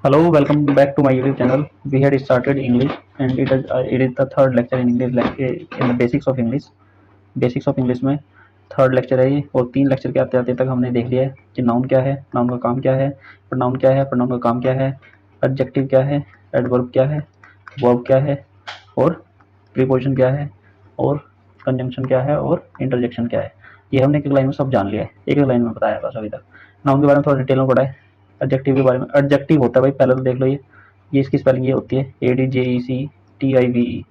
Hello, welcome back to my YouTube channel. We had started English, and it is the third lecture in English in the basics of English. Basics of English में third lecture है ये, और तीन lecture के आते आते तक हमने देख लिया है कि नाउन क्या है, नाउन का काम क्या है, प्रोनाउन क्या है, प्रोनाउन का काम क्या है, एडजेक्टिव क्या है, एडवर्ब क्या है, वर्ब क्या है, और प्रीपोजिशन क्या है, और कंजंक्शन क्या है, और इंटरजेक्शन क्या है। ये हमने एक लाइन में सब जान लिया है, एक लाइन में बताया बस अभी तक। नाउन के बारे में थोड़ा डिटेल में पढ़ा है। एडजेक्टिव के बारे में, एडजेक्टिव होता है भाई, पहले तो देख लो ये इसकी स्पेलिंग ये होती है ADJECTIVE।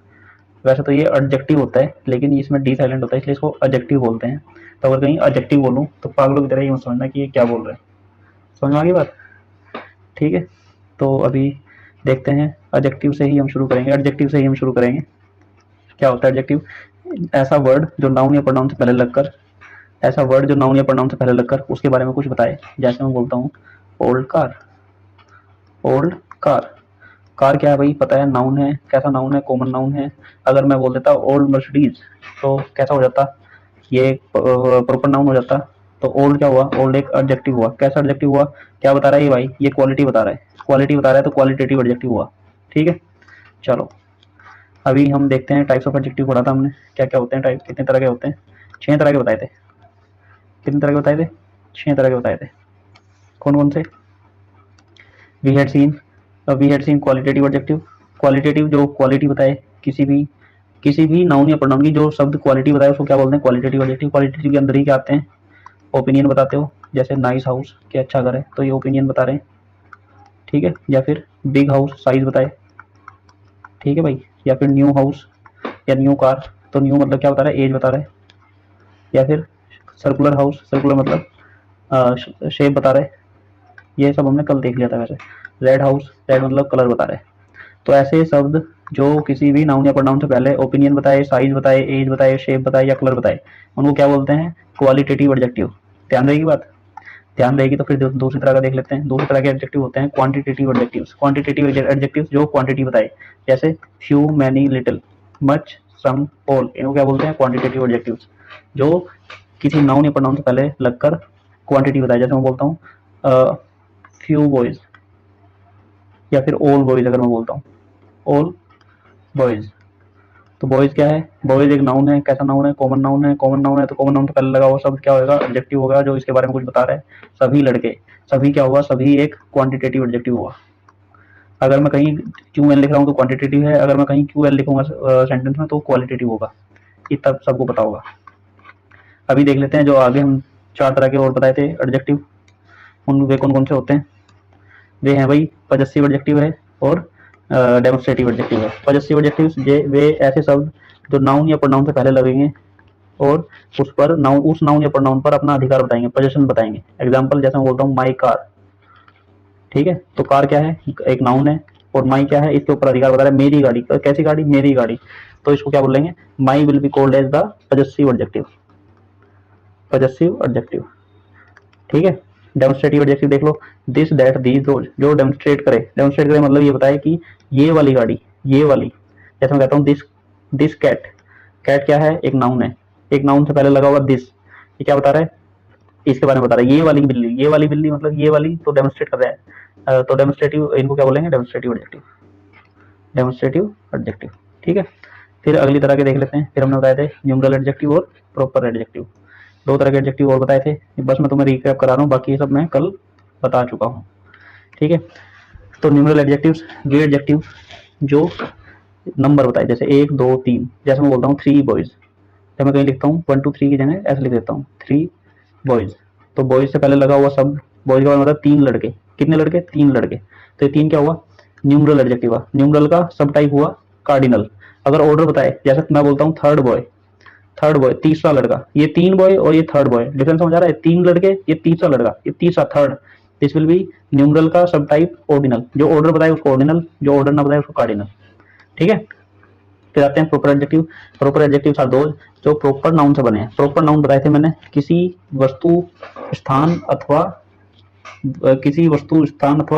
वैसे तो ये एडजेक्टिव होता है, लेकिन इसमें डी साइलेंट होता है, इसलिए इसको एडजेक्टिव बोलते हैं। तो अगर कहीं एडजेक्टिव बोलूँ तो पागलों की तरह ये मत समझना कि ये क्या बोल रहे हैं। समझ में आ गई बात? ठीक है, तो अभी देखते हैं। एडजेक्टिव से ही हम शुरू करेंगे, एडजेक्टिव से ही हम शुरू करेंगे। क्या होता है एडजेक्टिव? ऐसा वर्ड जो नाउन या प्रोनाउन से पहले लगकर, ऐसा वर्ड जो नाउन या प्रोनाउन से पहले लगकर उसके बारे में कुछ बताए। जैसे मैं बोलता हूँ old car, old car. Car क्या है भाई, पता है, नाउन है। कैसा नाउन है? कॉमन नाउन है। अगर मैं बोल देता ओल्ड मर्सिडीज तो कैसा हो जाता? ये प्रॉपर नाउन हो जाता। तो ओल्ड क्या हुआ? ओल्ड एक एडजेक्टिव हुआ। कैसा एडजेक्टिव हुआ? क्या बता रहा है ये भाई? ये क्वालिटी बता रहा है, क्वालिटी बता रहा है, तो क्वालिटेटिव एडजेक्टिव हुआ। ठीक है, चलो अभी हम देखते हैं। टाइप्स ऑफ एडजेक्टिव पढ़ा था हमने, क्या क्या होते हैं टाइप, कितने तरह के होते हैं। 6 तरह के बताए थे। कितने तरह के बताए थे? 6 तरह के बताए थे। कौन कौन से? We had seen, we had seen qualitative adjective. Qualitative जो क्वालिटी बताए, किसी भी नाउन या प्रोनाउन की जो शब्द क्वालिटी बताए उसको क्या बोलते हैं? Qualitative adjective. क्वालिटेटिव के अंदर ही क्या आते हैं? ओपिनियन बताते हो, जैसे नाइस हाउस, कि अच्छा घर है, तो ये ओपिनियन बता रहे हैं। ठीक है, या फिर बिग हाउस, साइज बताए। ठीक है भाई, या फिर न्यू हाउस या न्यू कार, तो न्यू मतलब क्या बता रहा है? एज बता रहा है। या फिर सर्कुलर हाउस, सर्कुलर मतलब शेप बता रहे हैं। ये सब हमने कल देख लिया था वैसे। रेड हाउस, रेड मतलब कलर बता रहे हैं। तो ऐसे शब्द जो किसी भी नाउन या प्रोनाउन से पहले ओपिनियन बताए, साइज बताए, एज बताए, शेप बताए या कलर बताए, उनको क्या बोलते हैं? Qualitative adjective. ध्यान रहेगी बात? ध्यान रहेगी तो फिर दूसरी तरह का देख लेते हैं। दूसरी तरह के एडजेक्टिव होते हैं क्वांटिटेटिव एडजेक्टिव्स। क्वांटिटेटिव एडजेक्टिव्स जो क्वांटिटी बताए, जैसे फ्यू, मैनी, लिटिल, मच, सम, ऑल, इनको क्या बोलते हैं? Quantitative adjectives. जो किसी नाउन या प्रोनाउन से पहले लगकर क्वांटिटी बताए। जैसे मैं बोलता हूँ फ्यू बॉयज, या फिर ऑल बॉयज। अगर मैं बोलता हूँ ऑल बॉयज, तो बॉयज क्या है? बॉयज एक नाउन है। कैसा नाउन है? कॉमन नाउन है। कॉमन नाउन है तो कॉमन नाउन से पहले लगा हुआ शब्द क्या होगा? एडजेक्टिव होगा, जो इसके बारे में कुछ बता रहा है। सभी लड़के, सभी क्या हुआ? सभी एक क्वांटिटेटिव एडजेक्टिव हुआ। अगर मैं कहीं क्यू एल लिख रहा हूँ तो क्वांटिटेटिव है, अगर मैं कहीं क्यू एल लिखूंगा सेंटेंस में तो क्वालिटेटिव होगा। ये तब सबको पता होगा। अभी देख लेते हैं जो आगे हम 4 तरह के और बताए थे एडजेक्टिव, उन वे कौन कौन से होते हैं। वे हैं भाई, पजेसिव एडजेक्टिव है और डेमोस्ट्रेटिव एडजेक्टिव है। पजेसिव एडजेक्टिव वे ऐसे शब्द जो नाउन या प्रोनाउन से पहले लगेंगे और उस नाउन या प्रोनाउन पर अपना अधिकार बताएंगे, पोजीशन बताएंगे। एग्जांपल जैसे मैं बोलता हूँ माई कार। ठीक है, तो कार क्या है? एक नाउन है। और माई क्या है? इसके ऊपर अधिकार बता रहा है, मेरी गाड़ी। कैसी गाड़ी? मेरी गाड़ी। तो इसको क्या बोलेंगे? My will be called as the possessive adjective. Possessive adjective. ठीक है, डेमोस्ट्रेटिव एडजेक्टिव देख लो। दिस, दैट, दीज, दोज, जो डेमोस्ट्रेट करे। डेमोस्ट्रेट करे मतलब ये बताए कि ये वाली गाड़ी, ये वाली। जैसे मैं कहता हूँ दिस कैट। कैट क्या है? एक नाउन है। एक नाउन से पहले लगा हुआ दिस, ये क्या बता रहा है? इसके बारे में बता रहा है। ये वाली बिल्ली, ये वाली बिल्ली मतलब ये वाली, तो डेमोस्ट्रेट कर रहा है। तो डेमोस्ट्रेटिव, इनको क्या बोलेंगे? Demonstrative adjective. Demonstrative adjective. ठीक है, फिर अगली तरह के देख लेते हैं। फिर हमने बताए थे न्यूमरल एडजेक्टिव और प्रॉपर एडजेक्टिव। 2 तरह के एडजेक्टिव और बताए थे, बस मैं तुम्हें रिकैप करा रहा हूँ, बाकी ये सब मैं कल बता चुका हूँ। ठीक है, तो न्यूमरल एडजेक्टिव्स वे एडजेक्टिव जो नंबर बताए, जैसे 1 2 3। जैसे मैं बोलता हूँ 3 बॉयज, जब मैं कहीं लिखता हूँ 1 2 3 की जगह ऐसे लिख देता हूँ 3 बॉयज। तो बॉयज से पहले लगा हुआ शब्द, बॉयज का मतलब 3 लड़के। कितने लड़के? 3 लड़के। तो ये 3 क्या हुआ? न्यूमरल एडजेक्टिव हुआ। न्यूमरल का सब टाइप हुआ कार्डिनल। अगर ऑर्डर बताए, जैसे मैं बोलता हूँ थर्ड बॉय, थर्ड बॉय तीसरा लड़का, ये 3 बॉय और ये थर्ड बॉय, डिफरेंस समझ आ रहा है? 3 लड़के, ये तीसरा लड़का, ये तीसरा third. This will B numeral का सब टाइप ऑर्डिनल। जो ऑर्डर बताए उसको ऑर्डिनल, जो ऑर्डर ना बताए उसको कार्डिनल। ठीक है, फिर आते हैं proper adjective. Proper adjective are those जो प्रॉपर नाउन से बने हैं। प्रॉपर नाउन बताए थे मैंने, किसी वस्तु, स्थान अथवा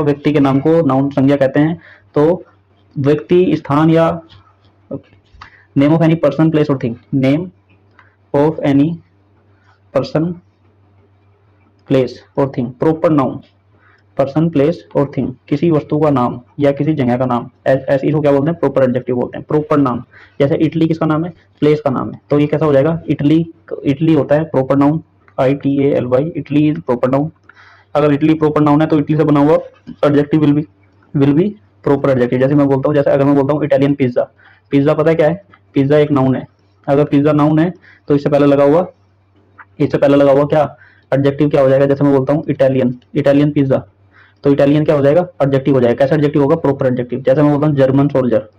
व्यक्ति के नाम को नाउन संज्ञा कहते हैं। तो व्यक्ति, स्थान या name of any person, place और thing. Name of any person, place और thing, proper noun. Person, place और थिंग, किसी वस्तु का नाम या किसी जगह का नाम, ऐसे इसको क्या बोलते हैं, प्रॉपर एडजेक्टिव बोलते हैं, प्रॉपर नाम। जैसे इटली किसका नाम है, प्लेस का नाम है, तो ये कैसा हो जाएगा, इटली। इटली होता है proper noun, ITALY, Italy is proper noun. अगर इटली प्रॉपर नाउन है तो इटली से बना हुआ adjective will be proper adjective. जैसे मैं बोलता हूँ, जैसे अगर मैं बोलता हूँ इटालियन पिज्जा, पिज्जा पता है क्या है, पिज्जा एक नाउन है। अगर पिज्जा नाउन है तो इससे पहले लगा हुआ क्या, एडजेक्टिव क्या हो जाएगा। जैसे मैं बोलता हूँ इटालियन, इटालियन पिज्जा, तो इटालियन क्या हो जाएगा, एडजेक्टिव हो जाएगा। कैसा एडजेक्टिव होगा, प्रॉपर एडजेक्टिव। जैसे मैं बोलता हूँ German soldier,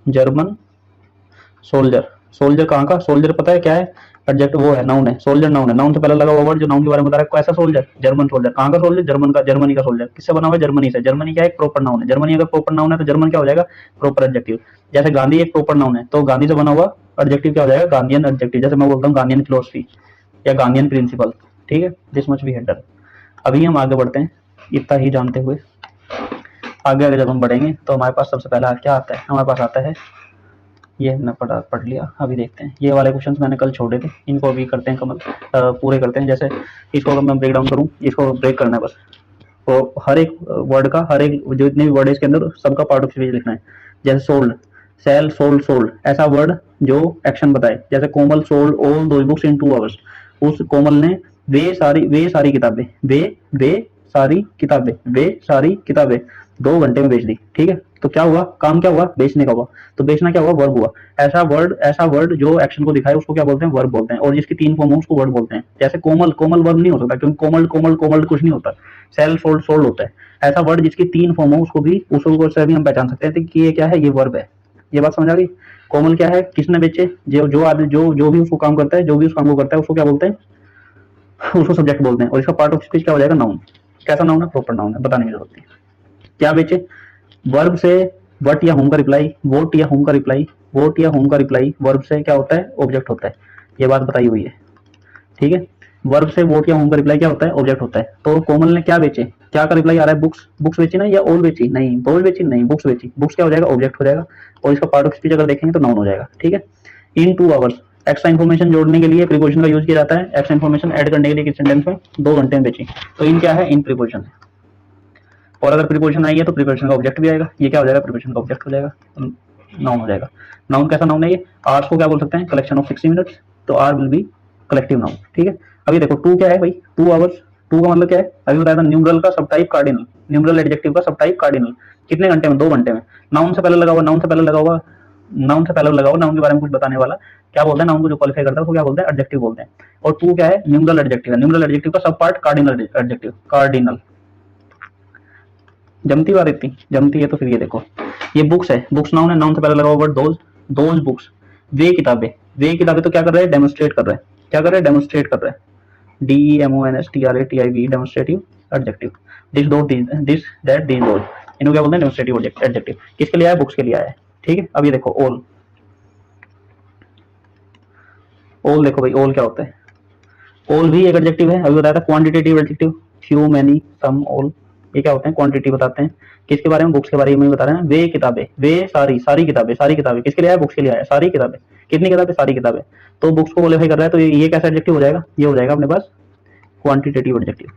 German soldier, soldier कहाँ का, सोल्जर पता है क्या है, एडजेक्टिव वो है, नाउन है। सोल्जर नाउन है, नाउन से पहले लगा हुआ वर्ड जो नाउन के बारे में बता रहा है। कैसा सोल्जर, जर्मन सोल्जर, कहाँ का सोल्जर, जर्मन का, जर्मनी का सोल्जर। किससे बना हुआ है, जर्मनी से। जर्मनी क्या है, एक प्रॉपर नाउन है। जर्मनी अगर प्रॉपर नाउन है तो जर्मन क्या हो जाएगा, प्रॉपर एडजेक्टिव। जैसे गांधी एक प्रॉपर नाउन है, तो गांधी से बना हुआ एडजेक्टिव क्या हो जाएगा, गांधीयन एडजेक्टिव। जैसे मैं बोलता हूँ गांधीयन फिलोसफी या गांधीयन प्रिंसिपल, ठीक है। दिस मच बी है डन। अभी हम आगे बढ़ते हैं, इतना ही जानते हुए आगे जब हम बढ़ेंगे तो हमारे पास सबसे पहला क्या आता है, हमारे पास आता है, ये हमने पढ़ लिया। अभी देखते हैं, ये वाले क्वेश्चंस मैंने कल छोड़े थे, इनको अभी करते हैं कमल, पूरे करते हैं। जैसे इसको अगर मैं ब्रेक डाउन करूँ, इसको ब्रेक करना है बस, तो हर एक वर्ड का, हर एक जो जितने भी वर्ड है इसके अंदर सबका पार्ट ऑफ स्पीच लिखना है। जैसे सोल्ड, सेल, सोल्ड, सोल्ड, ऐसा वर्ड जो एक्शन बताए। जैसे Komal sold all those books in 2 hours, उस कोमल ने वे सारी किताबें, वे सारी किताबें 2 घंटे में बेच दी, ठीक है। तो क्या हुआ, काम क्या हुआ, बेचने का हुआ। तो बेचना क्या हुआ, वर्ब हुआ। ऐसा वर्ड जो एक्शन को दिखाए उसको क्या बोलते हैं, वर्ब बोलते हैं। और जिसकी 3 फॉर्म हो उसको वर्ड बोलते हैं। जैसे कोमल, कोमल वर्ब नहीं हो सकता, क्योंकि कोमल कोमल कोमल कुछ नहीं होता। सेल, सोल्ड, सोल्ड होता है। ऐसा वर्ड जिसकी 3 फॉर्म हो उसको से भी हम पहचान सकते हैं कि ये क्या है, ये वर्ब है। ये बात समझ आ गई। कोमल क्या है, किसने बेचे, जो आदमी जो भी उसको काम करता है, जो भी उस काम को करता है उसको क्या बोलते हैं, उसको सब्जेक्ट बोलते हैं। और इसका पार्ट ऑफ स्पीच क्या हो जाएगा, नाउन। कैसा नाउन है, प्रॉपर नाउन है, बताने की जरूरत नहीं। क्या बेचे, वर्ब से वट या होम का रिप्लाई, वोट या होम का रिप्लाई, वोट या होम का रिप्लाई वर्ब से क्या होता है, ऑब्जेक्ट होता है। ये बात बताई हुई है, ठीक है। वर्ब से वोट या होम का रिप्लाई क्या होता है, ऑब्जेक्ट होता है। तो कोमल ने क्या बेचे, क्या का रिप्लाई आ रहा है, बुक्स, बुक्स बेची ना, या ऑल बेची, नहीं, ऑल बेची नहीं, बुक्स बेची। बुक्स क्या हो जाएगा, ऑब्जेक्ट हो जाएगा। और इसका पार्ट ऑफ स्पीच अगर देखेंगे तो नाउन हो जाएगा, ठीक है। इन 2 आवर्स, एक्स्ट्रा इन्फॉर्मेशन जोड़ने के लिए प्रीपोजिशन का यूज किया जाता है। एक्स्ट्रा इन्फॉर्मेशन ऐड करने के लिए किस सेंटेंस में, 2 घंटे में बेची। तो इन क्या है, इन प्रीपोजिशन है। और अगर प्रीपोजिशन आई है तो प्रीपोजिशन का ऑब्जेक्ट भी आएगा। ये क्या हो जाएगा, प्रीपोजिशन का ऑब्जेक्ट हो जाएगा, नाउन हो जाएगा। नाउन कैसा नाउन है ये, आवर्स को क्या बोल सकते हैं, कलेक्शन ऑफ 60 मिनट्स। तो hour will be collective noun, ठीक है। अभी देखो 2 क्या है भाई, 2 आवर्स, 2 का मतलब क्या है, अभी बताया था, न्यूमरल का सब टाइप कार्डिनल, न्यूमरल एडजेक्टिव का सब टाइप कार्डिनल। कितने घंटे में, 2 घंटे में। नाउन से पहले लगा हुआ, नाउन के बारे में कुछ बताने वाला। क्या बोलते हैं, नाउन को जो क्वालिफाई करता है उसको क्या बोलते हैं, एडजेक्टिव बोलते हैं। और 2 क्या है, न्यूमरल एडजेक्टिव है। न्यूमरल एडजेक्टिव का सब पार्ट कार्डिनल एडजेक्टिव, कार्डिनल। जमती बात इतनी जमती है। तो फिर ये देखो, ये बुक्स है, बुक्स नाउन है, नाउन से पहले लगा हुआ वर्ड दोज बुक्स। वे किताबें तो क्या कर रहे हैं, डेमोन्स्ट्रेट कर रहे हैं। क्या कर रहे हैं, डेमोन्स्ट्रेट कर रहे हैं। DEMONSTRATIV, demonstrative adjective. दिस दो दिस दैट दीज दोज, इनको क्या बोलते हैं, डेमोन्स्ट्रेटिव एडजेक्टिव। किसके लिए आया, बुक्स के लिए आया है, ठीक है। अब ये देखो ऑल, ऑल देखो भाई, ऑल क्या होता है, ऑल भी एक एडजेक्टिव है। अभी बताया था क्वांटिटेटिव एडजेक्टिव, फ्यू, मैनी, सम, ऑल, ये क्या होते हैं, क्वांटिटी बताते हैं। किसके बारे में, बुक्स के बारे में बता रहे हैं। वे किताबें, वे सारी किताबें किसके लिए आया, बुक्स के लिए आया, सारी किताबें। कितनी किताबें, सारी किताबें। तो बुक्स को क्वालिफाई कर रहा है, तो ये कैसा एडजेक्टिव हो जाएगा, ये हो जाएगा अपने पास क्वांटिटेटिव एडजेक्टिव।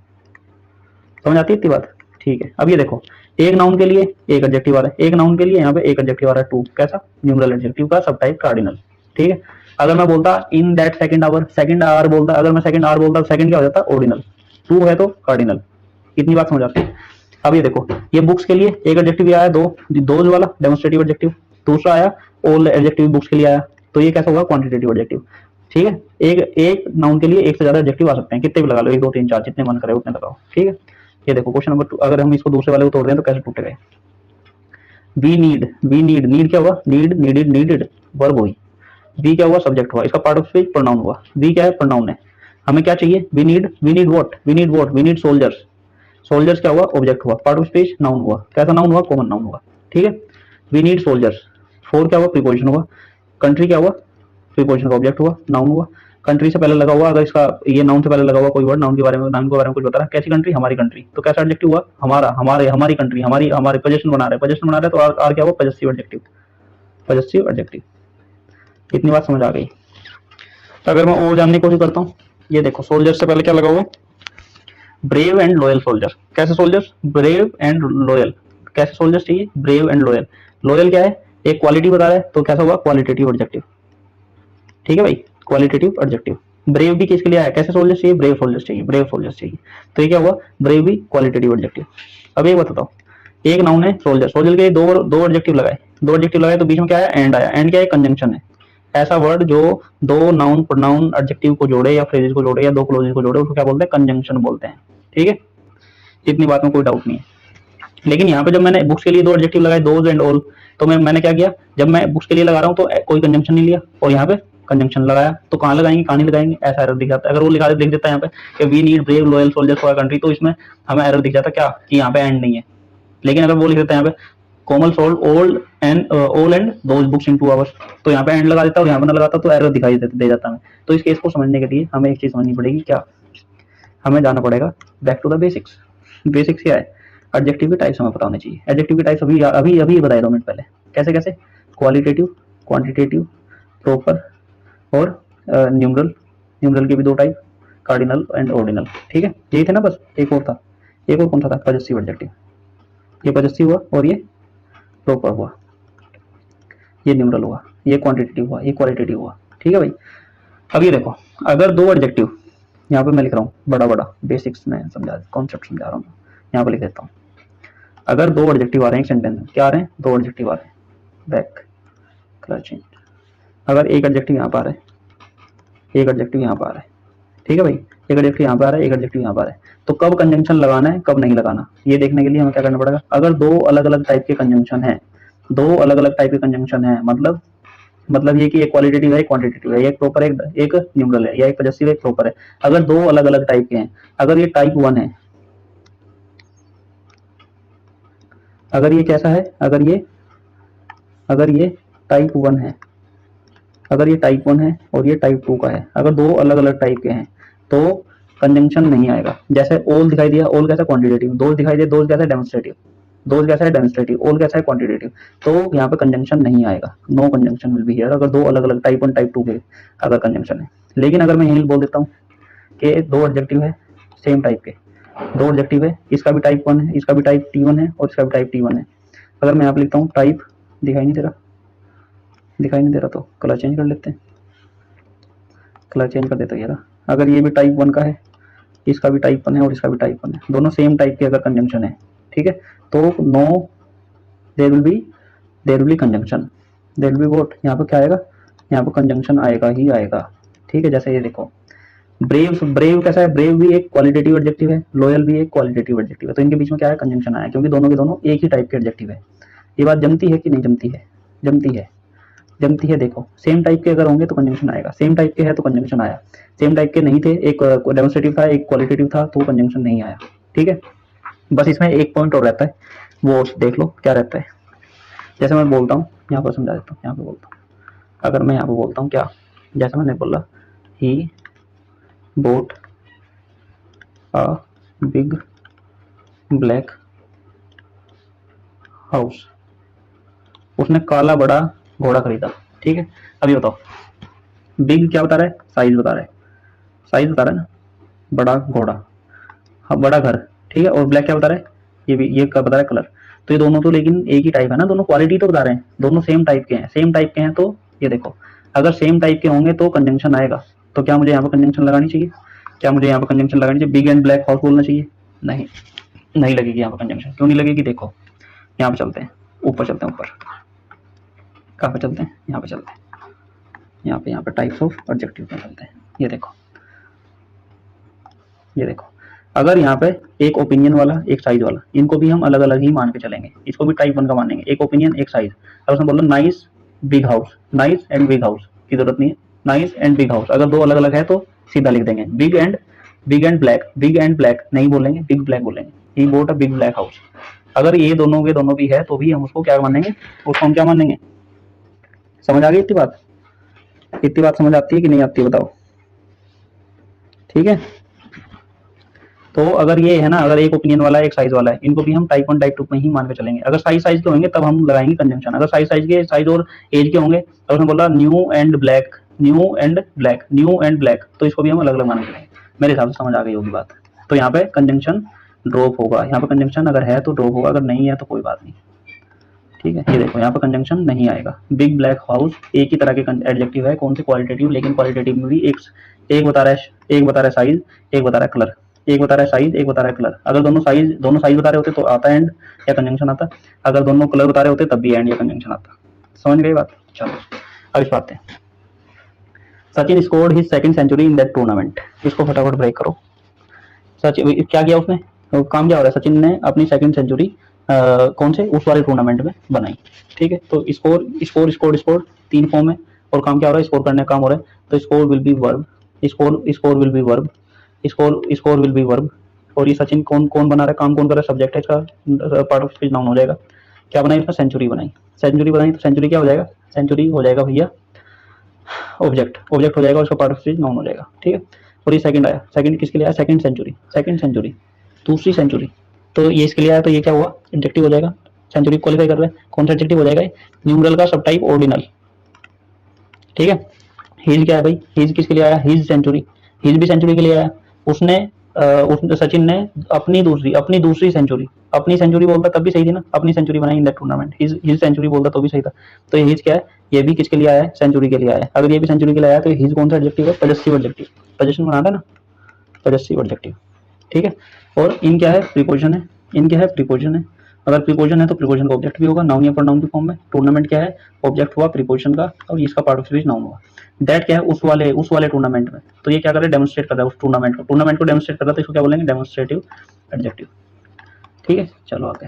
समझ आती है इतनी बात, ठीक है। अब ये देखो, एक नाउन के लिए एक एडजेक्टिव आ रहा है, एक नाउन के लिए यहाँ पे एक एडजेक्टिव आ रहा है, 2, कैसा, न्यूमरल एडजेक्टिव का सब टाइप कार्डिनल, ठीक है। अगर मैं बोलता इन दैट सेकंड आवर बोलता, अगर मैं सेकंड आवर बोलता, सेकंड क्या हो जाता, ऑर्डिनल। 2 है तो कार्डिनल। इतनी बात समझ आती है। अब ये देखो, ये बुक्स के लिए एक एडजेक्टिव आया, दोज वाला डेमोन्स्ट्रेटिव एडजेक्टिव। दूसरा आया ऑल एडजेक्टिव, बुक्स के लिए आया, तो ये कैसा होगा, क्वांटिटेटिव एडजेक्टिव, ठीक है। एक नाउन के लिए एक से ज्यादा एडजेक्टिव आ सकते हैं, कितने भी लगा लो, 1 2 3 4, जितने मन करे उतने लगाओ, ठीक है। ये देखो क्वेश्चन नंबर 2, अगर हम इसको दूसरे वाले को तोड़ दें तो कैसे टूटेगा। नीड क्या हुआ, नीडेड वर्ब हुई। वी क्या हुआ, सब्जेक्ट हुआ। इसका पार्ट ऑफ स्पीच प्रोनाउन हुआ। वी क्या है, प्रोनाउन है। हमें क्या चाहिए, वी नीड सोल्जर्स। सोल्जर्स क्या हुआ, ऑब्जेक्ट हुआ। पार्ट ऑफ स्पीच नाउन हुआ। कैसा नाउन हुआ, कॉमन नाउन हुआ, ठीक है। We need soldiers. 4 क्या हुआ, प्रीपोजिशन हुआ। कंट्री क्या हुआ, प्रीपोजिशन का ऑब्जेक्ट हुआ, नाउन हुआ। कंट्री से पहले लगा हुआ, अगर इसका ये नाउन से पहले लगा हुआ कोई वर्ड नाउन के बारे में कुछ बता रहा है, कैसी कंट्री, हमारी कंट्री, तो कैसा एडजेक्टिव हुआ, हमारा, हमारी कंट्री, हमारे पोजेशन बना रहे तो आर क्या हुआ, पॉजेसिव एडजेक्टिव। इतनी बात समझ आ गई। अगर मैं और जानने की कोशिश करता हूँ, ये देखो सोल्जर से पहले क्या लगा हुआ, ब्रेव एंड लॉयल सोल्जर, कैसे सोल्जर्स, ब्रेव एंड लॉयल, कैसे सोल्जर्स चाहिए, ब्रेव एंड लॉयल। लॉयल क्या है, एक क्वालिटी बता रहा है तो कैसा हुआ, क्वालिटेटिव एडजेक्टिव, ठीक है भाई, क्वालिटेटिव एडजेक्टिव। ब्रेव भी किसके लिए आया, कैसे सोल्जर्स चाहिए, ब्रेव सोल्जर्स चाहिए, ब्रेव सोल्जर्स चाहिए, तो ये क्या हुआ, ब्रेव भी क्वालिटेटिव एडजेक्टिव। अब एक बताता हूँ, एक नाउन है सोल्जर, सोल्जर के दो दो एडजेक्टिव लगाए, दो एडजेक्टिव लगाए तो बीच में क्या आया, एंड आया। एंड क्या है, कंजंक्शन है। ऐसा वर्ड जो दो नाउन प्रोनाउन एडजेक्टिव को जोड़े या फ्रेजेस को जोड़े या दो क्लोजेस को जोड़े, उसको क्या बोलते हैं, कंजंक्शन बोलते हैं, ठीक है। इतनी बात में कोई डाउट नहीं है। लेकिन यहाँ पे जब मैंने बुक्स के लिए दो एडजेक्टिव लगाए, दोज एंड ऑल, तो मैंने क्या किया, जब मैं बुक्स के लिए लगा रहा हूँ तो कोई कंजंक्शन नहीं लिया, और यहाँ पे कंजंक्शन लगाया, तो कहाँ लगाएंगे, कहाँ नहीं लगाएंगे, ऐसा एरर दिख जाता है। अगर वो लिखा दिख देता है यहाँ पे कि we need brave loyal soldiers for country, तो इसमें हमें एरर दिख जाता क्या, कि यहाँ पे एंड नहीं है। लेकिन अगर वो लिख देता है यहाँ पे Komal sold all and those books in 2 hours, तो यहाँ पे एंड लगा देता और यहाँ पे ना लगाता तो एरर दिखाई दे जाता हमें। तो इस केस को समझने के लिए हमें एक चीज समझनी पड़ेगी, क्या, हमें जाना पड़ेगा back to the basics. Basics क्या है, एडजेक्टिव की टाइप्स हमें पता होनी चाहिए। एडजेक्टिव की टाइप्स अभी अभी अभी बताए 2 मिनट पहले, कैसे कैसे, क्वालिटेटिव, क्वांटिटेटिव, प्रॉपर और न्यूमरल। न्यूमरल के भी 2 टाइप, कार्डिनल एंड ऑर्डिनल, ठीक है, यही थे ना बस, एक और था, एक और कौन सा था, पजेसिव एडजेक्टिव। ये पजेसिव हुआ और ये प्रॉपर हुआ, ये न्यूमरल हुआ, ये क्वांटिटेटिव हुआ, ये क्वालिटेटिव हुआ, ठीक है भाई। अब ये देखो, अगर 2 एडजेक्टिव, यहाँ पे मैं लिख रहा हूँ बड़ा बड़ा, बेसिक्स में समझा, कॉन्सेप्ट समझा रहा हूँ, यहाँ पे लिख देता हूँ। अगर 2 एडजेक्टिव आ रहे हैं एक सेंटेंस में, क्या आ रहे हैं, 2 एडजेक्टिव आ रहे हैं, बैक, क्लचिंग। अगर एक एडजेक्टिव यहाँ पर आ रहा है, एक एडजेक्टिव यहाँ पर आ रहा है, ठीक है भाई, एक एडजेक्टिव यहाँ पर आ रहा है, एक एडजेक्टिव यहाँ पर आ रहा है, तो कब कंजंक्शन लगाना है, कब नहीं लगाना, ये देखने के लिए हमें क्या करना पड़ेगा। अगर 2 अलग अलग टाइप के कंजंक्शन है, 2 अलग अलग टाइप के कंजंक्शन है, मतलब ये कि एक क्वालिटेटिव है, एक क्वांटिटेटिव है, एक प्रॉपर एक न्यूमरल है, या एक पजेसिव एक प्रॉपर है। अगर 2 अलग अलग टाइप के हैं, अगर ये टाइप 1 है, अगर ये कैसा है, अगर ये टाइप 1 है, अगर ये टाइप 1 है और ये टाइप 2 का है, अगर 2 अलग अलग टाइप के हैं तो कंजंक्शन नहीं आएगा। जैसे ऑल दिखाई दिया, ऑल कैसा, क्वांटिटेटिव, दोज दिखाई दिया, दोज कैसा, डेमोन्स्ट्रेटिव, दोज कैसा है, डेमोन्स्ट्रेटिव, ऑल कैसा है, क्वांटिटेटिव, तो यहाँ पे कंजंक्शन नहीं आएगा, no conjunction will be here, अगर 2 अलग अलग टाइप 1 टाइप 2 के अगर कंजंक्शन है। लेकिन अगर मैं यही बोल देता हूँ कि 2 एडजेक्टिव है सेम टाइप के, 2 एडजेक्टिव है, इसका भी टाइप 1 है, इसका भी टाइप T1 है और इसका भी टाइप T1 है। अगर मैं यहाँ पे लिखता हूँ टाइप, दिखाई नहीं दे रहा, तो कलर चेंज कर लेते हैं, कलर चेंज कर देते हैं यार। अगर ये भी टाइप 1 का है, इसका भी टाइप 1 है और इसका भी टाइप 1 है, दोनों सेम टाइप के अगर कंजंक्शन है, ठीक है, तो no there will be conjunction, there will be what, यहाँ पे क्या आएगा, यहाँ पे कंजंक्शन आएगा ही आएगा, ठीक है। जैसे ये देखो, ब्रेव कैसा है, ब्रेव भी एक क्वालिटेटिव एडजेक्टिव है, लॉयल भी एक क्वालिटेटिव एडजेक्टिव है, तो इनके बीच में क्या है, कंजंक्शन आया, क्योंकि दोनों के दोनों एक ही टाइप के एडजेक्टिव है। ये बात जमती है कि नहीं जमती है, जमती है। देखो, सेम टाइप के अगर होंगे तो कंजंक्शन आएगा, सेम टाइप के है तो कंजंक्शन आया, सेम टाइप के नहीं थे, एक डेमोन्स्ट्रेटिव था एक क्वालिटेटिव था, तो कंजंक्शन नहीं आया, ठीक है। बस इसमें एक पॉइंट और रहता है, वो देख लो क्या रहता है। जैसे मैं बोलता हूँ, यहाँ पर समझा देता हूँ, यहाँ पे बोलता हूँ, अगर मैं यहाँ पे बोलता हूँ क्या, जैसे मैंने बोला, he bought a big black house, उसने काला बड़ा घोड़ा खरीदा, ठीक है। अभी बताओ, बिग क्या बता रहा है, साइज बता रहा है, साइज बता रहा है ना, बड़ा घोड़ा, हाँ बड़ा घर, ठीक है, और ब्लैक क्या बता रहा है, ये क्या बता रहा है, कलर। तो ये दोनों तो लेकिन एक ही टाइप है ना, दोनों क्वालिटी तो बता रहे हैं, दोनों सेम टाइप के हैं, सेम टाइप के हैं, तो ये देखो, अगर सेम टाइप के होंगे तो कंजंक्शन आएगा, तो क्या मुझे यहाँ पर कंजंक्शन लगानी चाहिए, क्या मुझे यहाँ पर कंजंक्शन लगानी चाहिए, बिग एंड ब्लैक हाउस बोलना चाहिए, नहीं, नहीं लगेगी यहाँ पर कंजंक्शन। क्यों नहीं लगेगी, देखो यहाँ पे चलते हैं, ऊपर चलते हैं, ऊपर कहाँ पे चलते हैं, यहाँ पे चलते हैं, यहाँ पे टाइप्स ऑफ एडजेक्टिव में चलते हैं। ये देखो, अगर यहाँ पे एक ओपिनियन वाला एक साइज वाला, इनको भी हम अलग अलग ही मान के चलेंगे, इसको भी टाइप 1 का मानेंगे, एक ओपिनियन एक साइज। अब उसने बोला nice big house, nice and big house की जरूरत नहीं है, नाइस एंड बिग हाउस, अगर 2 अलग अलग है तो सीधा लिख देंगे, बिग एंड ब्लैक नहीं बोलेंगे, बिग ब्लैक बोलेंगे, he bought a big black house. अगर ये दोनों के दोनों भी है तो भी हम उसको क्या मानेंगे, उसको हम क्या मानेंगे। समझ आ गई इतनी बात समझ आती है कि नहीं आती है, बताओ, ठीक है। तो अगर ये है ना, अगर एक ओपिनियन वाला है एक साइज वाला है, इनको भी हम टाइप 1 टाइप 2 में ही मान के चलेंगे। अगर साइज के होंगे तब हम लगाएंगे कंजंक्शन, अगर साइज और एज के होंगे, तो उसने बोला न्यू एंड ब्लैक, तो इसको भी हम अलग अलग मान के चलेंगे। मेरे हिसाब से समझ आ गई होगी बात, तो यहाँ पे कंजंक्शन ड्रॉप होगा, यहाँ पे कंजंक्शन अगर है तो ड्रॉप होगा, अगर नहीं है तो कोई बात नहीं। ठीक है, ये देखो यहाँ पे कंजंक्शन नहीं आएगा। बिग ब्लैक हाउस एक ही तरह के एडजेक्टिव है, कौन से, क्वालिटेटिव, लेकिन क्वालिटेटिव में भी एक बता रहा है, एक बता रहा है साइज, एक बता रहा है कलर, एक बता रहा है साइज, एक बता रहा है कलर। अगर दोनों साइज बता रहे होते तो आता एंड या कंजंक्शन आता, अगर दोनों कलर बता रहे होते तब भी एंड या कंजंक्शन आता। समझ गई बात? चलो अब इस बात है, Sachin scored his second century in that tournament. इसको फटाफट ब्रेक करो। सचिन क्या किया उसने, तो काम क्या हो रहा है, सचिन ने अपनी सेकंड सेंचुरी कौन से, उस वाले टूर्नामेंट में बनाई। ठीक है, तो स्कोर 3 फॉर्म है, और काम क्या हो रहा है, स्कोर करने का काम हो रहा है। तो score will be verb, score will be verb, score will be verb. और ये सचिन कौन कौन बना रहा है, काम कौन कर रहा है, सब्जेक्ट है इसका, पार्ट ऑफ स्पीच नाउन हो जाएगा। क्या बनाई इसमें, सेंचुरी बनाई, तो सेंचुरी क्या हो जाएगा, सेंचुरी हो जाएगा भैया ऑब्जेक्ट हो जाएगा, उसका पार्ट ऑफ स्पीच नाउन हो जाएगा। ठीक है, और ये सेकंड आया, सेकंड किसके लिए आया, सेकंड सेंचुरी, दूसरी सेंचुरी। तो ये इसके लिए आया, तो ये क्या हुआ, एडजेक्टिव हो जाएगा। सेंचुरी क्वालिफाई कर रहे हैं, कौन सा एडजेक्टिव हो जाएगा, न्यूमरल का सब टाइप ऑर्डिनल। ठीक है, हिज क्या है भाई, हिज किसके लिए आया, हिज भी सेंचुरी के लिए आया। उसने सचिन ने अपनी दूसरी सेंचुरी, अपनी सेंचुरी बोलता तब भी सही थी ना, अपनी सेंचुरी बनाई in that tournament, his century बोलता तो भी सही था। तो ये हिज क्या है, ये भी किसके लिए आया है, सेंचुरी के लिए आया है। अगर ये भी सेंचुरी के लिए आया तो हिज कौन सा एडजेक्टिव है, पजेसिव एडजेक्टिव, पजेशन बनाता है ना, पजेसिव एडजेक्टिव। ठीक है, और इन क्या है, प्रीपोजिशन है, इन क्या है, प्रीपोजिशन है। अगर प्रीपोजिशन है तो प्रीपोजिशन का ऑब्जेक्ट भी होगा, नाउन या प्रोनाउन की फॉर्म में। टूर्नामेंट क्या है, ऑब्जेक्ट हुआ प्रीपोजिशन का, और इसका पार्ट ऑफ स्पीच नाउन हुआ। दैट क्या है, उस वाले टूर्नामेंट में। तो ये क्या कर रहा है, डेमोन्स्ट्रेट कर रहा है उस टूर्नामेंट को डेमोन्स्ट्रेट कर रहा है, तो इसको क्या बोलेंगे, डेमोन्स्ट्रेटिव एडजेक्टिव। ठीक है, चलो आगे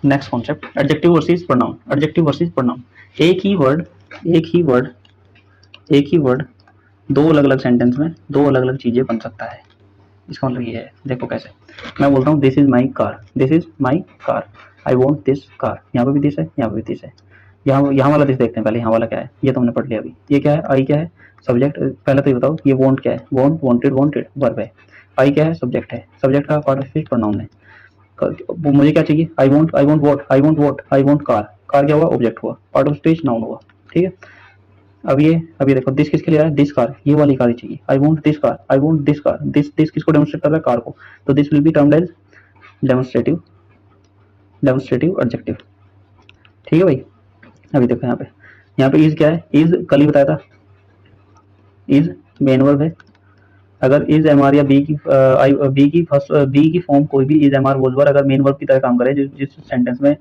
next concept, adjective versus pronoun. एक ही वर्ड दो अलग अलग सेंटेंस में दो अलग अलग चीजें बन सकता है। इसका मतलब ये है, देखो कैसे, मैं बोलता हूँ this is my car, I want this car. यहाँ पे भी दिस है, यहाँ पे भी दिस है। यहाँ वाला दिस देखते हैं पहले, यहाँ वाला क्या है, ये तो हमने पढ़ लिया अभी। ये क्या है, आई क्या है, सब्जेक्ट। पहले तो ये बताओ, ये वॉन्ट क्या है, वॉन्टेड वर्ब है। आई क्या है, सब्जेक्ट है, सब्जेक्ट का पार्ट ऑफ स्पीच प्रोनाउन है। मुझे क्या चाहिए, आई वॉन्ट कार क्या हुआ, ऑब्जेक्ट हुआ, पार्ट ऑफ स्पीच नाउन हुआ। ठीक है, अब ये देखो, दिस किसके लिए आया, दिस कार, ये वाली कार ही चाहिए, I want this car, this किसको डेमोन्स्ट्रेट कर रहा है, कार को। तो this will be termed as demonstrative adjective. ठीक है भाई, अभी देखो यहाँ पे इज क्या है, इज कल ही बताया था, इज मेन वर्ब है। अगर इज एम आर या बी की फॉर्म कोई भी इज एम आर बोल, अगर मेन वर्ब की तरह काम करे, जिस सेंटेंस में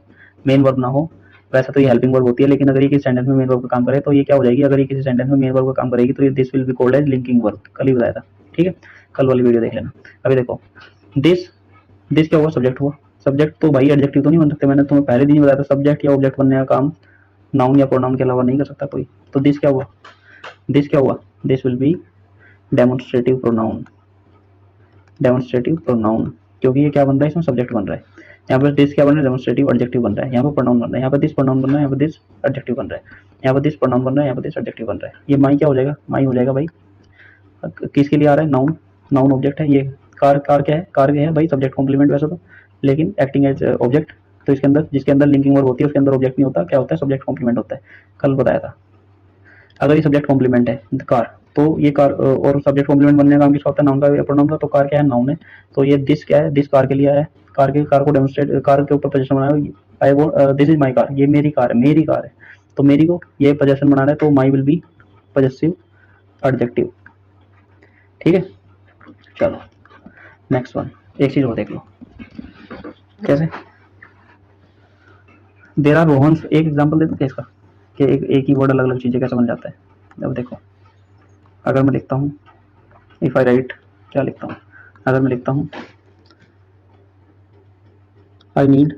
मेन वर्ब ना हो, वैसा तो ये हेल्पिंग वर्ब होती है, लेकिन अगर ये किसी सेंटेंस में मेन वर्ब का काम करे तो ये क्या हो जाएगी, अगर ये किसी सेंटेंस में मेन वर्ब का काम करेगी तो ये this will be called as linking verb. कल ही बताया था, ठीक है, कल वाली वीडियो देख लेना। अभी देखो, दिस क्या हुआ, सब्जेक्ट हुआ। सब्जेक्ट तो भाई एडजेक्टिव तो नहीं बन सकते, मैंने तुम्हें पहले दिन ही बताया था, सब्जेक्ट या ऑब्जेक्ट बनने का काम नाउन या प्रोनाउन के अलावा नहीं कर सकता कोई। तो दिस क्या हुआ, this will B demonstrative pronoun, क्योंकि ये क्या बन रहा है, इसमें सब्जेक्ट बन रहा है। यहाँ पर दिस क्या बन रहा है, डेमोन्स्ट्रेटिव एडजेक्टिव बन रहा है। यहाँ पर प्रोनाउन बन रहा है, यहाँ पर दिस प्रोनाउन बन रहा है, यहाँ पर दिस एडजेक्टिव बन रहा है, यहाँ पर दिस प्रोनाउन बन रहा है, यहाँ पर दिस एडजेक्टिव बन रहा है। ये माई क्या हो जाएगा, माई हो जाएगा भाई, किसके लिए आ रहा है, नाउन ऑब्जेक्ट है। ये कार क्या है भाई, सब्जेक्ट कॉम्प्लीमेंट वैसे तो, लेकिन एक्टिंग एज ऑब्जेक्ट। तो इसके अंदर, जिसके अंदर लिंकिंग वर्ब होती है उसके अंदर ऑब्जेक्ट नहीं होता, क्या होता है, सब्जेक्ट कॉम्प्लीमेंट होता है। कल बताया था। अगर ये सब्जेक्ट कॉम्प्लीमेंट है कार, तो ये कार और सब्जेक्ट कॉम्प्लीमेंट बनने का काम किसका होता है, नाउन का या प्रोनाउन का। तो कार क्या है, नाउन है। तो ये दिस क्या है, दिस कार के लिए आया है, कार को डेमोन्स्ट्रेट, कार के ऊपर पोजीशन बनाया, I want this is my car, ये मेरी कार है। तो मेरी को ये पोजीशन बनाना है, तो माई विल बी पॉजेसिव एडजेक्टिव। ठीक है, चलो नेक्स्ट वन, एक चीज और देख लो कैसे, देर आर रोहन्स। एक एग्जांपल दे दो क्या इसका, कि एक ही वर्ड अलग अलग चीजें कैसे बन जाता है। अब देखो, अगर मैं लिखता हूँ, इफ आई राइट, क्या लिखता हूँ, अगर मैं लिखता हूँ आई नीड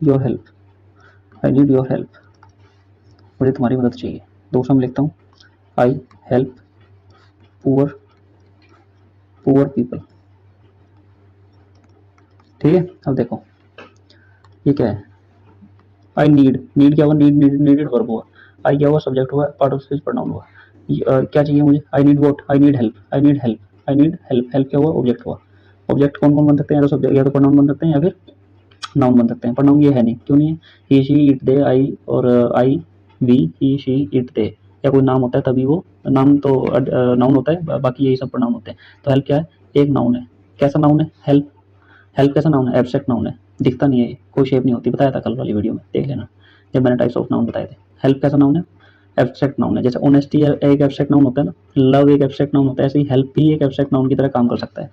योर हेल्प, मुझे तुम्हारी मदद चाहिए। दूसरा मैं लिखता हूँ आई हेल्प पुअर पीपल। ठीक है, अब देखो ये क्या है, आई नीड क्या हुआ, नीडेड वर्ब हुआ, आई क्या हुआ, सब्जेक्ट हुआ, पार्ट ऑफ स्पीच प्रोनाउन हुआ। क्या चाहिए मुझे, I need what, I need help, help क्या हुआ, ऑब्जेक्ट हुआ। ऑब्जेक्ट कौन कौन बन सकते हैं, या तो सब्जेक्ट, या तो प्रोनाउन बन सकते हैं, या फिर नाउन बन सकते हैं। प्रोनाउन ये है नहीं, क्यों नहीं है, ही शी इट दे, आई और I we, he she it they, या कोई नाम होता है तभी वो नाम तो नाउन होता है, बाकी यही सब प्रोनाउन होते हैं। तो हेल्प क्या है, एक नाउन है। कैसा नाउन है हेल्प, हेल्प कैसा नाउन है, एब्स्ट्रैक्ट नाउन है, दिखता नहीं है, कोई शेप नहीं होती, बताया था कल वाली वीडियो में, देख लेना जब मैंने टाइप्स ऑफ नाउन बताए थे। हेल्प कैसा नाउन है, एब्स्ट्रैक्ट नाउन है। जैसे ऑनेस्टी एक एब्स्ट्रैक्ट नाउन होता है ना, लव एक एब्स्ट्रैक्ट नाउन होता है, ऐसे ही हेल्प भी एक एब्स्ट्रैक्ट नाउन की तरह काम कर सकता है।